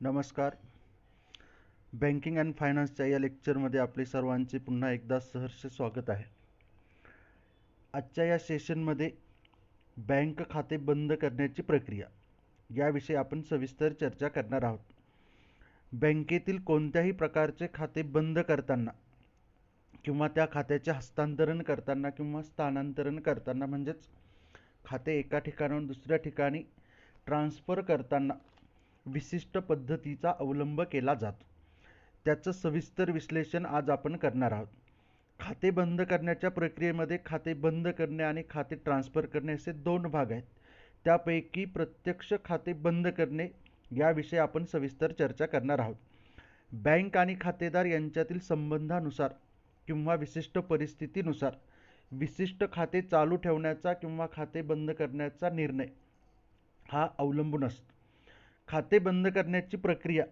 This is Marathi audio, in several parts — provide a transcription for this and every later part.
नमस्कार. बँकिंग अँड फायनान्सच्या या लेक्चरमध्ये आपले सर्वांचे पुन्हा एकदा सहर्ष स्वागत आहे. आजच्या या सेशनमध्ये बँक खाते बंद करण्याची प्रक्रिया याविषयी आपण सविस्तर चर्चा करणार आहोत. बँकेतील कोणत्याही प्रकारचे खाते बंद करताना किंवा त्या खात्याचे हस्तांतरण करताना किंवा स्थानांतरण करताना म्हणजेच खाते एका ठिकाणाहून दुसऱ्या ठिकाणी ट्रान्सफर करताना विशिष्ट पद्धतीचा अवलंब केला जातो. त्याचं सविस्तर विश्लेषण आज आपण करणार आहोत. खाते बंद करण्याच्या प्रक्रियेमध्ये खाते बंद करणे आणि खाते ट्रान्सफर करणे असे दोन भाग आहेत. त्यापैकी प्रत्यक्ष खाते बंद करणे याविषयी आपण सविस्तर चर्चा करणार आहोत. बँक आणि खातेदार यांच्यातील संबंधानुसार किंवा विशिष्ट परिस्थितीनुसार विशिष्ट खाते चालू ठेवण्याचा किंवा खाते बंद करण्याचा निर्णय हा अवलंबून असतो. खाते बंद करण्याची प्रक्रिया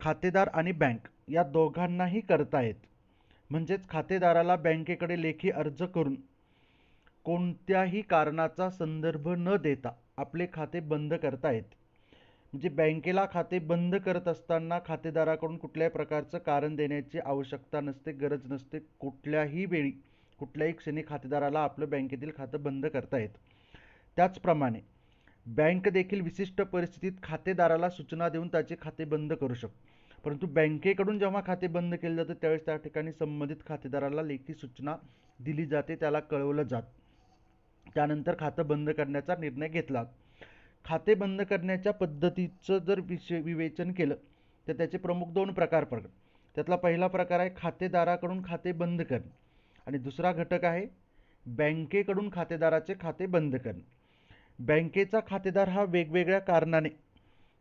खातेदार आणि बँक या दोघांनाही करता येते. म्हणजेच खातेदाराला बँकेकडे लेखी अर्ज करून कोणत्याही कारणाचा संदर्भ न देता आपले खाते बंद करता येते. म्हणजे बँकेला खाते बंद करत असताना खातेदाराकडून कुठल्याही प्रकारचं कारण देण्याची आवश्यकता नसते, गरज नसते. कुठल्याही वेळी कुठल्याही क्षणी खातेदाराला आपलं बँकेतील खातं बंद करता येतं. त्याचप्रमाणे बँक देखील विशिष्ट परिस्थितीत खातेदाराला सूचना देऊन त्याचे खाते बंद करू शकते. परंतु बँकेकडून जेव्हा खाते बंद केले जाते त्यावेळेस त्या ठिकाणी संबंधित खातेदाराला लेखी सूचना दिली जाते, त्याला कळवलं जातं. त्यानंतर खातं बंद करण्याचा निर्णय घेतला. खाते बंद करण्याच्या पद्धतीचं जर विवेचन केलं तर त्याचे प्रमुख दोन प्रकार पडतात. त्यातला पहिला प्रकार आहे खातेदाराकडून खाते बंद करणे आणि दुसरा घटक आहे बँकेकडून खातेदाराचे खाते बंद करणे. बँकेचा खातेदार हा वेगवेगळ्या कारणाने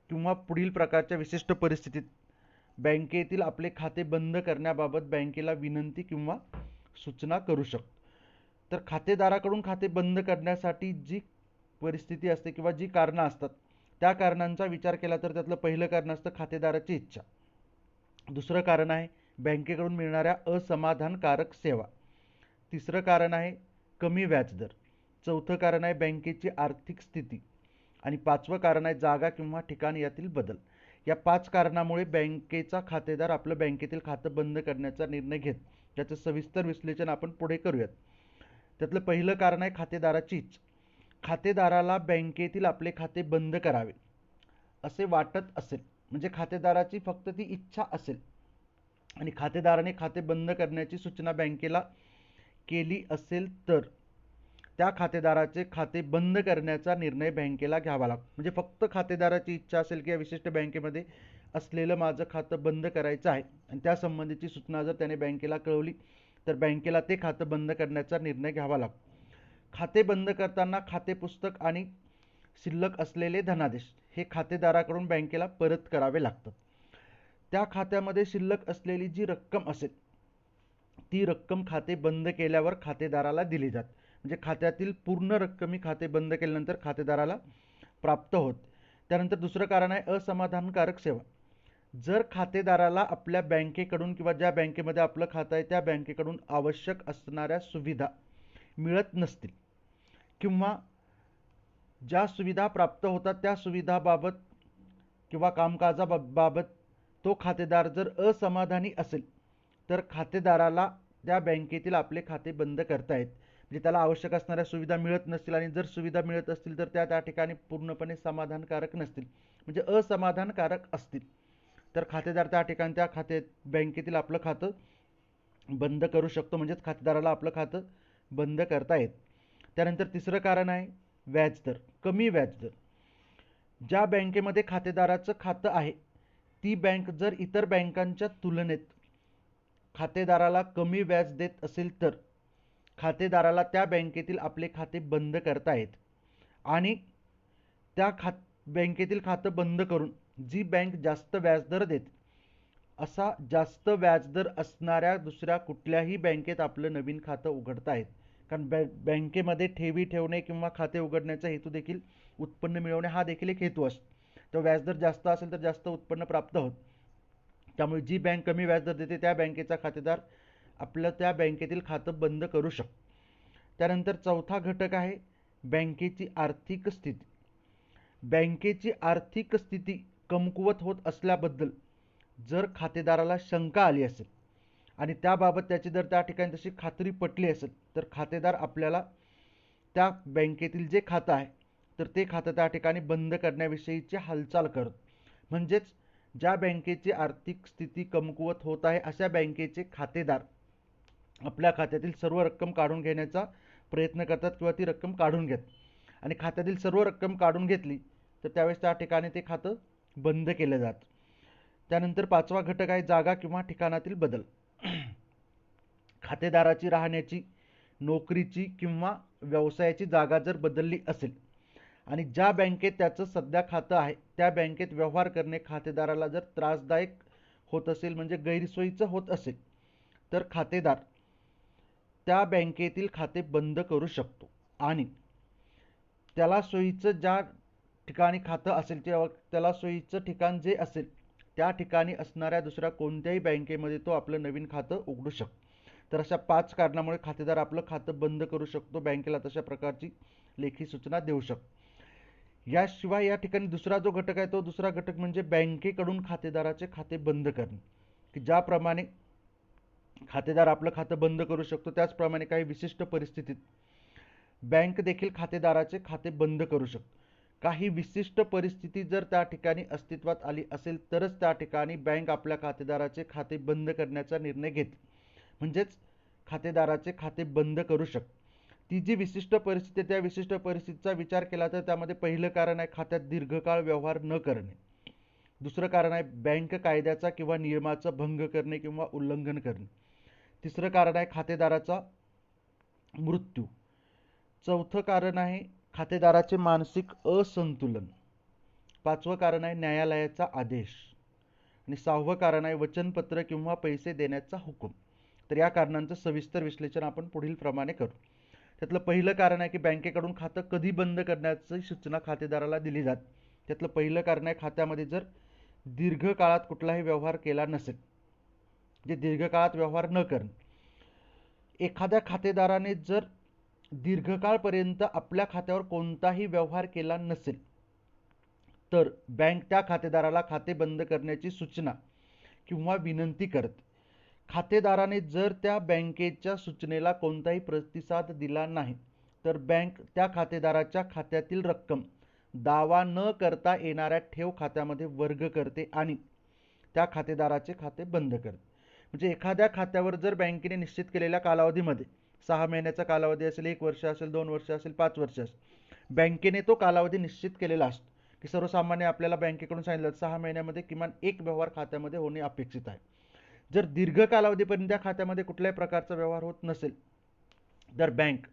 किंवा पुढील प्रकारच्या विशिष्ट परिस्थितीत बँकेतील आपले खाते बंद करण्याबाबत बँकेला विनंती किंवा सूचना करू शकतो. तर खातेदाराकडून खाते बंद करण्यासाठी जी परिस्थिती असते किंवा जी कारणं असतात त्या कारणांचा विचार केला तर त्यातलं पहिलं कारण असतं खातेदाराची इच्छा. दुसरं कारण आहे बँकेकडून मिळणाऱ्या असमाधानकारक सेवा. तिसरं कारण आहे कमी व्याजदर. चौथं कारण आहे बँकेची आर्थिक स्थिती आणि पाचवं कारण आहे जागा किंवा ठिकाण यातील बदल. या 5 कारणामुळे बँकेचा खातेदार आपलं बँकेतील खातं बंद करण्याचा निर्णय घेत. त्याचं सविस्तर विश्लेषण आपण पुढे करूयात. त्यातलं पहिलं कारण आहे खातेदाराची इच्छा. खातेदाराला बँकेतील आपले खाते बंद करावे असे वाटत असेल, म्हणजे खातेदाराची फक्त ती इच्छा असेल आणि खातेदाराने खाते बंद करण्याची सूचना बँकेला केली असेल तर त्या खातेदाराचे खाते बंद करण्याचा निर्णय बँकेला घ्यावा लागतो. म्हणजे फक्त खातेदाराची इच्छा असेल की या विशिष्ट बँकेमध्ये असलेलं माझं खातं बंद करायचं आहे आणि त्या संबंधीची सूचना जर त्याने बँकेला कळवली तर बँकेला ते खातं बंद करण्याचा निर्णय घ्यावा लागतो. खाते बंद करताना खाते पुस्तक आणि शिल्लक असलेले धनादेश हे खातेदाराकडून बँकेला परत करावे लागतात. त्या खात्यामध्ये शिल्लक असलेली जी रक्कम असेल ती रक्कम खाते बंद केल्यावर खातेदाराला दिली जाते. म्हणजे खात्यातील पूर्ण रक्कम ही खाते बंद केल्यानंतर खातेदाराला प्राप्त होत. त्यानंतर दुसरं कारण आहे असमाधानकारक सेवा. जर खातेदाराला आपल्या बँकेकडून किंवा ज्या बँकेमध्ये आपलं खातं आहे त्या बँकेकडून आवश्यक असणाऱ्या सुविधा मिळत नसतील किंवा ज्या सुविधा प्राप्त होतात त्या सुविधाबाबत किंवा कामकाजाबाबत तो खातेदार जर असमाधानी असेल तर खातेदाराला त्या बँकेतील आपले खाते बंद करता येत. म्हणजे त्याला आवश्यक असणाऱ्या सुविधा मिळत नसतील आणि जर सुविधा मिळत असतील तर त्या ठिकाणी पूर्णपणे समाधानकारक नसतील, म्हणजे असमाधानकारक असतील तर खातेदार त्या ठिकाणी त्या बँकेतील आपलं खातं बंद करू शकतो. म्हणजेच खातेदाराला आपलं खातं बंद करता येत. त्यानंतर तिसरं कारण आहे व्याजदर, कमी व्याजदर. ज्या बँकेमध्ये खातेदाराचं खातं आहे ती बँक जर इतर बँकांच्या तुलनेत खातेदाराला कमी व्याज देत असेल तर खातेदाराला त्या बँकेतील आपले खाते बंद करता येत आणि त्या बँकेतील खातं बंद करून जी बँक जास्त व्याजदर देते असा जास्त व्याजदर असणाऱ्या दुसऱ्या कुठल्याही बँकेत आपलं नवीन खातं उघडता येत. कारण बँकेमध्ये ठेवी ठेवणे किंवा खाते उघडण्याचा हेतू देखील उत्पन्न मिळवणे हा देखील एक हेतू असतो. तर व्याजदर जास्त असेल तर जास्त उत्पन्न प्राप्त होत. त्यामुळे जी बँक कमी व्याजदर देते त्या बँकेचा खातेदार आपलं त्या बँकेतील खातं बंद करू शकतो. त्यानंतर चौथा घटक आहे बँकेची आर्थिक स्थिती. बँकेची आर्थिक स्थिती कमकुवत होत असल्याबद्दल जर खातेदाराला शंका आली असेल आणि त्याबाबत त्याची जर त्या ठिकाणी तशी खात्री पटली असेल तर खातेदार आपल्याला त्या बँकेतील जे खातं आहे तर ते खातं त्या ठिकाणी बंद करण्याविषयीची हालचाल करत. म्हणजेच ज्या बँकेची आर्थिक स्थिती कमकुवत होत आहे अशा बँकेचे खातेदार आपल्या खात्यातील सर्व रक्कम काढून घेण्याचा प्रयत्न करतात किंवा ती रक्कम काढून घेतात आणि खात्यातील सर्व रक्कम काढून घेतली तर त्यावेळेस त्या ठिकाणी ते खातं बंद केलं जातं. त्यानंतर पाचवा घटक आहे जागा किंवा ठिकाणातील बदल. खातेदाराची राहण्याची, नोकरीची किंवा व्यवसायाची जागा जर बदलली असेल आणि ज्या बँकेत त्याचं सध्या खातं आहे त्या बँकेत व्यवहार करणे खातेदाराला जर त्रासदायक होत असेल म्हणजे गैरसोयीचं होत असेल तर खातेदार त्या बँकेतील खाते बंद करू शकतो आणि त्याला सोयीचं ज्या ठिकाणी खातं असेल त्याला सोयीचं ठिकाण जे असेल त्या ठिकाणी असणाऱ्या दुसऱ्या कोणत्याही बँकेमध्ये तो आपलं नवीन खातं उघडू शकतो. तर अशा 5 कारणामुळे खातेदार आपलं खातं बंद करू शकतो, बँकेला तशा प्रकारची लेखी सूचना देऊ शकतो. याशिवाय या ठिकाणी दुसरा जो घटक आहे तो दुसरा घटक म्हणजे बँकेकडून खातेदाराचे खाते बंद करणे, की ज्याप्रमाणे खातेदार आपलं खातं बंद करू शकतो त्याचप्रमाणे काही विशिष्ट परिस्थितीत बँक देखील खातेदाराचे खाते बंद करू शकतो. काही विशिष्ट परिस्थिती जर त्या ठिकाणी अस्तित्वात आली असेल तरच त्या ठिकाणी बँक आपल्या खातेदाराचे खाते बंद करण्याचा निर्णय घेते, म्हणजेच खातेदाराचे खाते बंद करू शकते. ती जी विशिष्ट परिस्थिती त्या विशिष्ट परिस्थितीचा विचार केला तर त्यामध्ये पहिलं कारण आहे खात्यात दीर्घकाळ व्यवहार न करणे. दुसरं कारण आहे बँक कायद्याचा किंवा नियमाचा भंग करणे किंवा उल्लंघन करणे. तिसरं कारण आहे खातेदाराचा मृत्यू. चौथं कारण आहे खातेदाराचे मानसिक असंतुलन. पाचवं कारण आहे न्यायालयाचा आदेश आणि 6वं कारण आहे वचनपत्र किंवा पैसे देण्याचा हुकूम. तर या कारणांचं सविस्तर विश्लेषण आपण पुढील प्रमाणे करू. त्यातलं पहिलं कारण आहे की बँकेकडून खातं कधी बंद करण्याची सूचना खातेदाराला दिली जाते. त्यातलं पहिलं कारण आहे खात्यामध्ये जर दीर्घकाळात कुठलाही व्यवहार केला नसेल, जे दीर्घकाळात व्यवहार न करणे. एखाद्या खातेदाराने जर दीर्घकाळपर्यंत आपल्या खात्यावर कोणताही व्यवहार केला नसेल तर बँक त्या खातेदाराला खाते बंद करण्याची सूचना किंवा विनंती करते. खातेदाराने जर त्या बँकेच्या सूचनेला कोणताही प्रतिसाद दिला नाही तर बँक त्या खातेदाराच्या खात्यातील रक्कम दावा न करता येणाऱ्या ठेव खात्यामध्ये वर्ग करते आणि त्या खातेदाराचे खाते बंद करते. म्हणजे एखाद्या खात्यावर जर बँकेने निश्चित केलेल्या कालावधीमध्ये 6 महिन्याचा कालावधी असेल, 1 वर्ष असेल, 2 वर्ष असेल, 5 वर्ष असेल, बँकेने तो कालावधी निश्चित केलेला असतो की सर्वसामान्य आपल्याला बँकेकडून सांगितलं 6 महिन्यामध्ये किमान एक व्यवहार खात्यामध्ये होणे अपेक्षित आहे. जर दीर्घ कालावधीपर्यंत त्या खात्यामध्ये कुठल्याही प्रकारचा व्यवहार होत नसेल तर बँक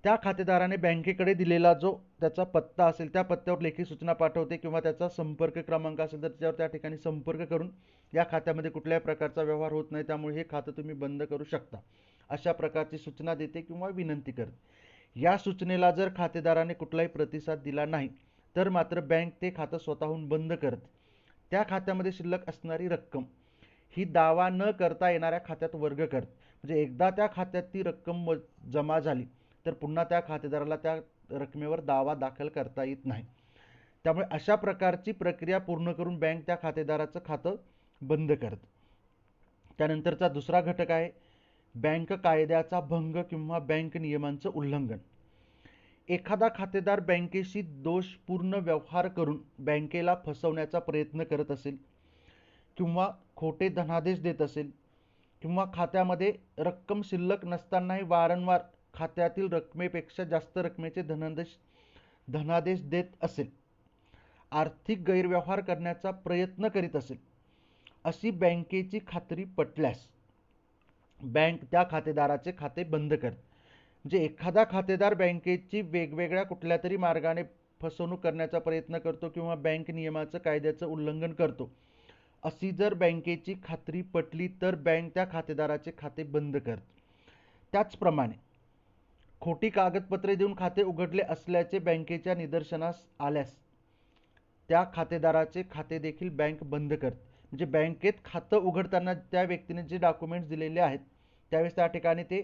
त्या खातेदाराने बँकेकडे दिलेला जो त्याचा पत्ता असेल त्या पत्त्यावर लेखी सूचना पाठवते किंवा त्याचा संपर्क क्रमांक असेल तर त्याच्यावर त्या ठिकाणी संपर्क करून या खात्यामध्ये कुठल्याही प्रकारचा व्यवहार होत नाही त्यामुळे हे खातं तुम्ही बंद करू शकता अशा प्रकारची सूचना देते किंवा विनंती करते. या सूचनेला जर खातेदाराने कुठलाही प्रतिसाद दिला नाही तर मात्र बँक ते खातं स्वतःहून बंद करते. त्या खात्यामध्ये शिल्लक असणारी रक्कम ही दावा न करता येणाऱ्या खात्यात वर्ग करते. म्हणजे एकदा त्या खात्यात ती रक्कम जमा झाली तर पुन्हा त्या खातेदाराला त्या रकमेवर दावा दाखल करता येत नाही. त्यामुळे अशा प्रकारची प्रक्रिया पूर्ण करून बँक त्या खातेदाराचं खातं बंद करते. त्यानंतरचा दुसरा घटक आहे बँक कायद्याचा भंग किंवा बँक नियमांचं उल्लंघन. एखादा खातेदार बँकेशी दोषपूर्ण व्यवहार करून बँकेला फसवण्याचा प्रयत्न करत असेल किंवा खोटे धनादेश देत असेल किंवा खात्यामध्ये रक्कम शिल्लक नसतानाही वारंवार खात्यातील रकमेपेक्षा जास्त रकमेचे धनादेश देत असेल, आर्थिक गैरव्यवहार करण्याचा प्रयत्न करीत असेल, अशी बँकेची खात्री पटल्यास बँक त्या खातेदाराचे खाते बंद करते. म्हणजे एखादा खातेदार बँकेची वेगवेगळ्या कुठल्या तरी मार्गाने फसवणूक करण्याचा प्रयत्न करतो किंवा बँक नियमाचं कायद्याचं उल्लंघन करतो अशी जर बँकेची खात्री पटली तर बँक त्या खातेदाराचे खाते बंद करते. त्याचप्रमाणे खोटी कागदपत्रे देऊन खाते उघडले असल्याचे बँकेच्या निदर्शनास आल्यास त्या खातेदाराचे खाते देखील बँक बंद करते. म्हणजे बँकेत खातं उघडताना त्या व्यक्तीने जे डॉक्युमेंट्स दिलेले आहेत त्यावेळेस त्या ठिकाणी ते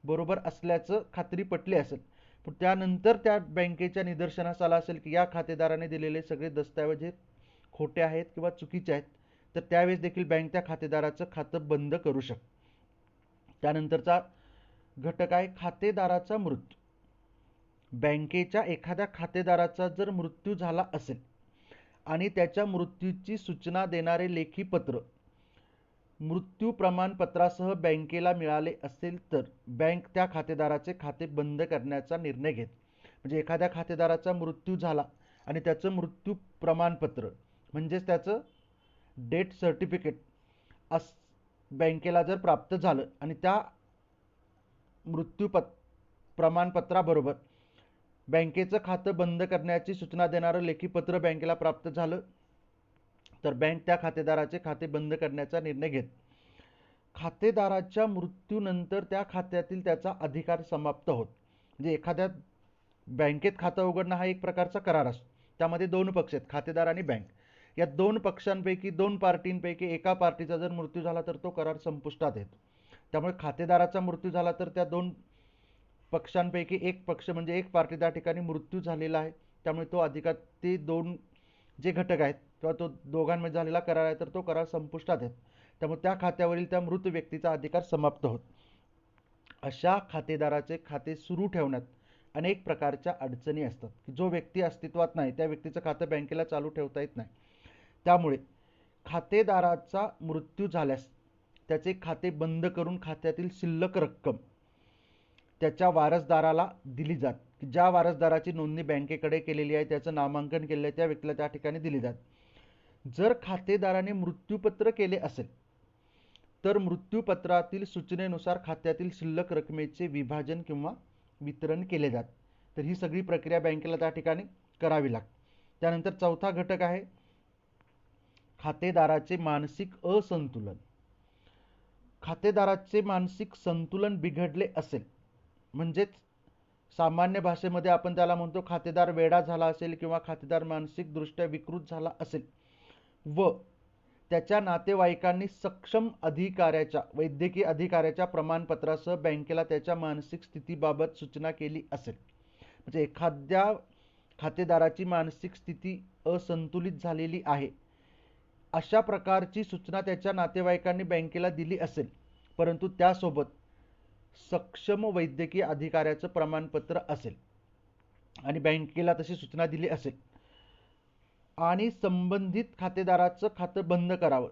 बरोबर असल्याचं खात्री पटली असेल पण त्यानंतर त्या बँकेच्या निदर्शनास आला असेल की या खातेदाराने दिलेले सगळे दस्तऐवज हे खोटे आहेत किंवा चुकीचे आहेत, तर त्यावेळेस देखील बँक त्या खातेदाराचं खातं बंद करू शकते. त्यानंतरचा घटक आहे खातेदाराचा मृत्यू. बँकेच्या एखाद्या खातेदाराचा जर मृत्यू झाला असेल आणि त्याच्या मृत्यूची सूचना देणारे लेखी पत्र मृत्यू प्रमाणपत्रासह बँकेला मिळाले असेल तर बँक त्या खातेदाराचे खाते बंद करण्याचा निर्णय घेते. म्हणजे एखाद्या खातेदाराचा मृत्यू झाला आणि त्याचं मृत्यू प्रमाणपत्र म्हणजेच त्याचं डेथ सर्टिफिकेट बँकेला जर प्राप्त झालं आणि त्या मृत्यू प्रमाणपत्राबरोबर बँकेचं खातं बंद करण्याची सूचना देणारं लेखी पत्र बँकेला प्राप्त झालं तर बँक त्या खातेदाराचे खाते बंद करण्याचा निर्णय घेते. खातेदाराच्या मृत्यूनंतर त्या खात्यातील त्याचा अधिकार समाप्त होत. म्हणजे एखाद्या बँकेत खातं उघडणं हा एक प्रकारचा करार असतो. त्यामध्ये दोन पक्ष आहेत, खातेदार आणि बँक. या दोन पक्षांपैकी दोन पार्टींपैकी एका पार्टीचा जर मृत्यू झाला तर तो करार संपुष्टात येतो. त्यामुळे खातेदाराचा मृत्यू झाला तर त्या दोन पक्षांपैकी एक पक्ष म्हणजे एक पार्टी त्या ठिकाणी मृत्यू झालेला आहे, त्यामुळे तो अधिकार ते दोन जे घटक आहेत किंवा तो दोघांमध्ये झालेला करार आहे तर तो करार संपुष्टात येतो. त्यामुळे त्या खात्यावरील त्या मृत व्यक्तीचा अधिकार समाप्त होतो. अशा खातेदाराचे खाते सुरू ठेवण्यात अनेक प्रकारच्या अडचणी असतात की जो व्यक्ती अस्तित्वात नाही त्या व्यक्तीचं खातं बँकेला चालू ठेवता येत नाही. त्यामुळे खातेदाराचा मृत्यू झाल्यास त्याचे खाते बंद करून खात्यातील शिल्लक रक्कम त्याच्या वारसदाराला दिली जाते. ज्या वारसदाराची नोंदणी बँकेकडे केलेली आहे त्याचं नामांकन केलेलं आहे त्या व्यक्तीला त्या ठिकाणी दिली जाते. जर खातेदाराने मृत्यूपत्र केले असेल तर मृत्यूपत्रातील सूचनेनुसार खात्यातील शिल्लक रकमेचे विभाजन किंवा वितरण केले जाते. तर ही सगळी प्रक्रिया बँकेला त्या ठिकाणी करावी लागते. त्यानंतर चौथा घटक आहे खातेदाराचे मानसिक असंतुलन. खातेदाराचे मानसिक संतुलन बिघडले असेल म्हणजेच सामान्य भाषेमध्ये आपण त्याला म्हणतो खातेदार वेडा झाला असेल किंवा खातेदार मानसिकदृष्ट्या विकृत झाला असेल व त्याच्या नातेवाईकांनी सक्षम अधिकाऱ्याच्या वैद्यकीय अधिकाऱ्याच्या प्रमाणपत्रासह बँकेला त्याच्या मानसिक स्थितीबाबत सूचना केली असेल. म्हणजे एखाद्या खातेदाराची मानसिक स्थिती असंतुलित झालेली आहे अशा प्रकारची सूचना त्याच्या नातेवाईकांनी बँकेला दिली असेल परंतु त्यासोबत सक्षम वैद्यकीय अधिकाऱ्याचं प्रमाणपत्र असेल आणि बँकेला तशी सूचना दिली असेल आणि संबंधित खातेदाराचं खातं बंद करावं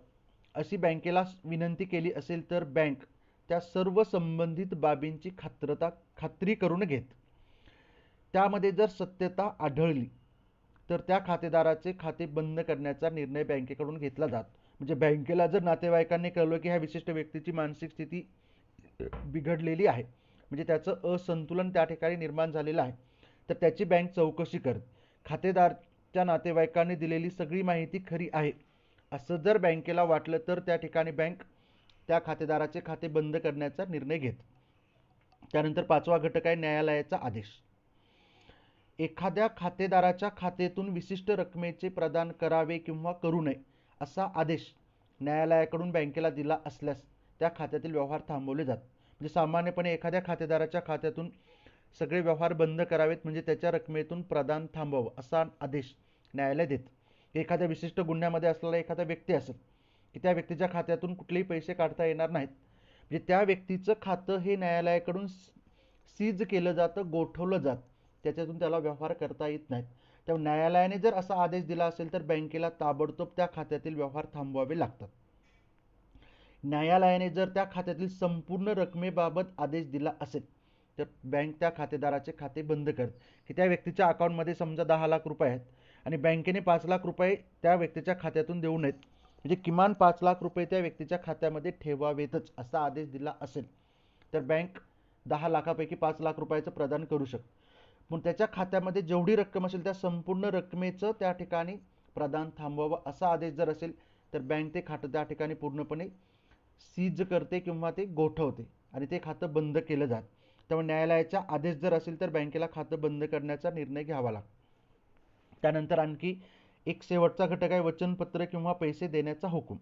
अशी बँकेला विनंती केली असेल तर बँक त्या सर्व संबंधित बाबींची खात्री करून घेत. त्यामध्ये जर सत्यता आढळली तर त्या खातेदाराचे खाते बंद करण्याचा निर्णय बँकेकडून घेतला जातो. म्हणजे बँकेला जर नातेवाईकांनी कळलं की ह्या विशिष्ट व्यक्तीची मानसिक स्थिती बिघडलेली आहे म्हणजे त्याचं असंतुलन त्या ठिकाणी निर्माण झालेलं आहे तर त्याची बँक चौकशी करते. खातेदारच्या नातेवाईकांनी दिलेली सगळी माहिती खरी आहे असं जर बँकेला वाटलं तर त्या ठिकाणी बँक त्या खातेदाराचे खाते बंद करण्याचा निर्णय घेते. त्यानंतर पाचवा घटक आहे न्यायालयाचा आदेश. एखाद्या खातेदाराच्या खात्यातून विशिष्ट रकमेचे प्रदान करावे किंवा करू नये असा आदेश न्यायालयाकडून बँकेला दिला असल्यास त्या खात्यातील व्यवहार थांबवले जातात. म्हणजे सामान्यपणे एखाद्या खातेदाराच्या खात्यातून सगळे व्यवहार बंद करावेत म्हणजे त्याच्या रकमेतून प्रदान थांबवावं असा आदेश न्यायालय देतं. एखाद्या विशिष्ट गुन्ह्यामध्ये असलेला एखादा व्यक्ती असेल की त्या व्यक्तीच्या खात्यातून कुठलेही पैसे काढता येणार नाहीत म्हणजे त्या व्यक्तीचं खातं हे न्यायालयाकडून सीज केलं जातं, गोठवलं जातं, त्याच्यातून त्याला व्यवहार करता येत नाहीत. त्यामुळे न्यायालयाने जर असा आदेश दिला असेल तर बँकेला ताबडतोब त्या खात्यातील व्यवहार थांबवावे लागतात. न्यायालयाने जर त्या खात्यातील संपूर्ण रकमेबाबत आदेश दिला असेल तर बँक त्या खातेदाराचे खाते बंद करते. की त्या व्यक्तीच्या अकाउंटमध्ये समजा 10 लाख रुपये आहेत आणि बँकेने 5 लाख रुपये त्या व्यक्तीच्या खात्यातून देऊ नयेत म्हणजे किमान 5 लाख रुपये त्या व्यक्तीच्या खात्यामध्ये ठेवावेतच असा आदेश दिला असेल तर बँक 10 लाखापैकी 5 लाख रुपयाचं प्रदान करू शकते. पण त्याच्या खात्यामध्ये जेवढी रक्कम असेल त्या संपूर्ण रकमेचं त्या ठिकाणी प्रदान थांबवावं असा आदेश जर असेल तर बँक ते खातं त्या ठिकाणी पूर्णपणे सीज करते किंवा ते गोठवते आणि ते खातं बंद केलं जातं. त्यामुळे न्यायालयाचा आदेश जर असेल तर बँकेला खातं बंद करण्याचा निर्णय घ्यावा लागतो. त्यानंतर आणखी एक शेवटचा घटक आहे वचनपत्र किंवा पैसे देण्याचा हुकूम.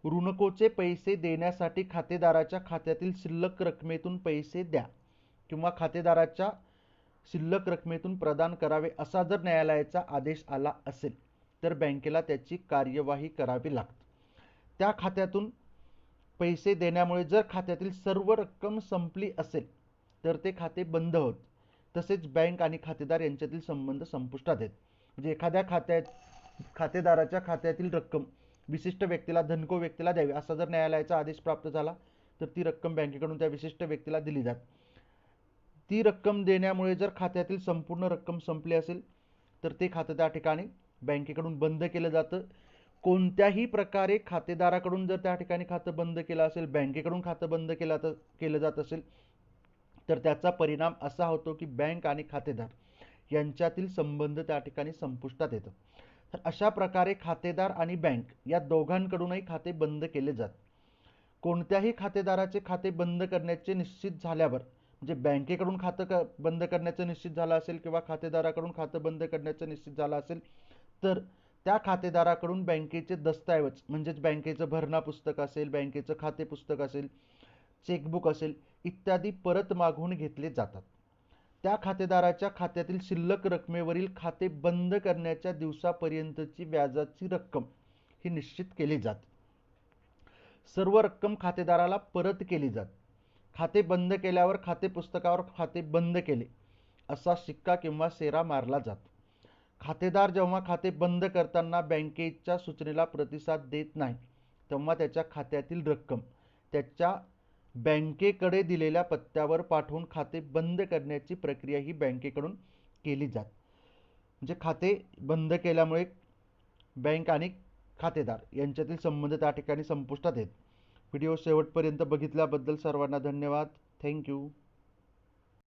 ऋणकोचे पैसे देण्यासाठी खातेदाराच्या खात्यातील शिल्लक रकमेतून पैसे द्या किंवा खातेदाराच्या शिल्लक रकमेतून प्रदान करावे असा जर न्यायालयाचा आदेश आला असेल तर बँकेला त्याची कार्यवाही करावी लागते. त्या खात्यातून पैसे देण्यामुळे जर खात्यातील सर्व रक्कम संपली असेल तर ते खाते बंद होते. तसेच बँक आणि खातेदार यांच्यातील संबंध संपुष्टात येतात. म्हणजे एखाद्या खातेदाराच्या खात्यातील रक्कम विशिष्ट व्यक्तीला, धनको व्यक्तीला द्यावी असा जर न्यायालयाचा आदेश प्राप्त झाला तर ती रक्कम बँकेकडून त्या विशिष्ट व्यक्तीला दिली जाते. ती रक्कम देण्यामुळे जर खात्यातील संपूर्ण रक्कम संपली असेल तर ते खातं त्या ठिकाणी बँकेकडून बंद केलं जातं. कोणत्याही प्रकारे खातेदाराकडून जर त्या ठिकाणी खातं बंद केलं असेल, बँकेकडून खातं बंद केलं जात असेल तर त्याचा परिणाम असा होतो की बँक आणि खातेदार यांच्यातील संबंध त्या ठिकाणी संपुष्टात येतो. तर अशा प्रकारे खातेदार आणि बँक या दोघांकडूनही खाते बंद केले जातात. कोणत्याही खातेदाराचे खाते बंद करण्याचे निश्चित झाल्यावर, म्हणजे बँकेकडून खातं बंद करण्याचं निश्चित झालं असेल किंवा खातेदाराकडून खातं बंद करण्याचं निश्चित झालं असेल तर त्या खातेदाराकडून बँकेचे दस्तऐवज म्हणजेच बँकेचं भरणा पुस्तक असेल, बँकेचं खाते पुस्तक असेल, चेकबुक असेल इत्यादी परत मागवून घेतले जातात. त्या खातेदाराच्या खात्यातील शिल्लक रकमेवरील खाते बंद करण्याच्या दिवसापर्यंतची व्याजाची रक्कम ही निश्चित केली जाते. सर्व रक्कम खातेदाराला परत केली जाते. खाते बंद केल्यावर खाते पुस्तकावर खाते बंद केले असा शिक्का किंवा सेरा मारला जातो. खातेदार जेव्हा खाते बंद करताना बँकेच्या सूचनेला प्रतिसाद देत नाही तेव्हा त्याच्या खात्यातील रक्कम त्याच्या बँकेकडे दिलेल्या पत्त्यावर पाठवून खाते बंद करण्याची प्रक्रिया ही बँकेकडून केली जाते. म्हणजे खाते बंद केल्यामुळे बँक आणि खातेदार यांच्यातील संबंध त्या ठिकाणी संपुष्टात आहेत. व्हिडिओ शेवटपर्यंत बघितल्याबद्दल सर्वांना धन्यवाद. थँक्यू.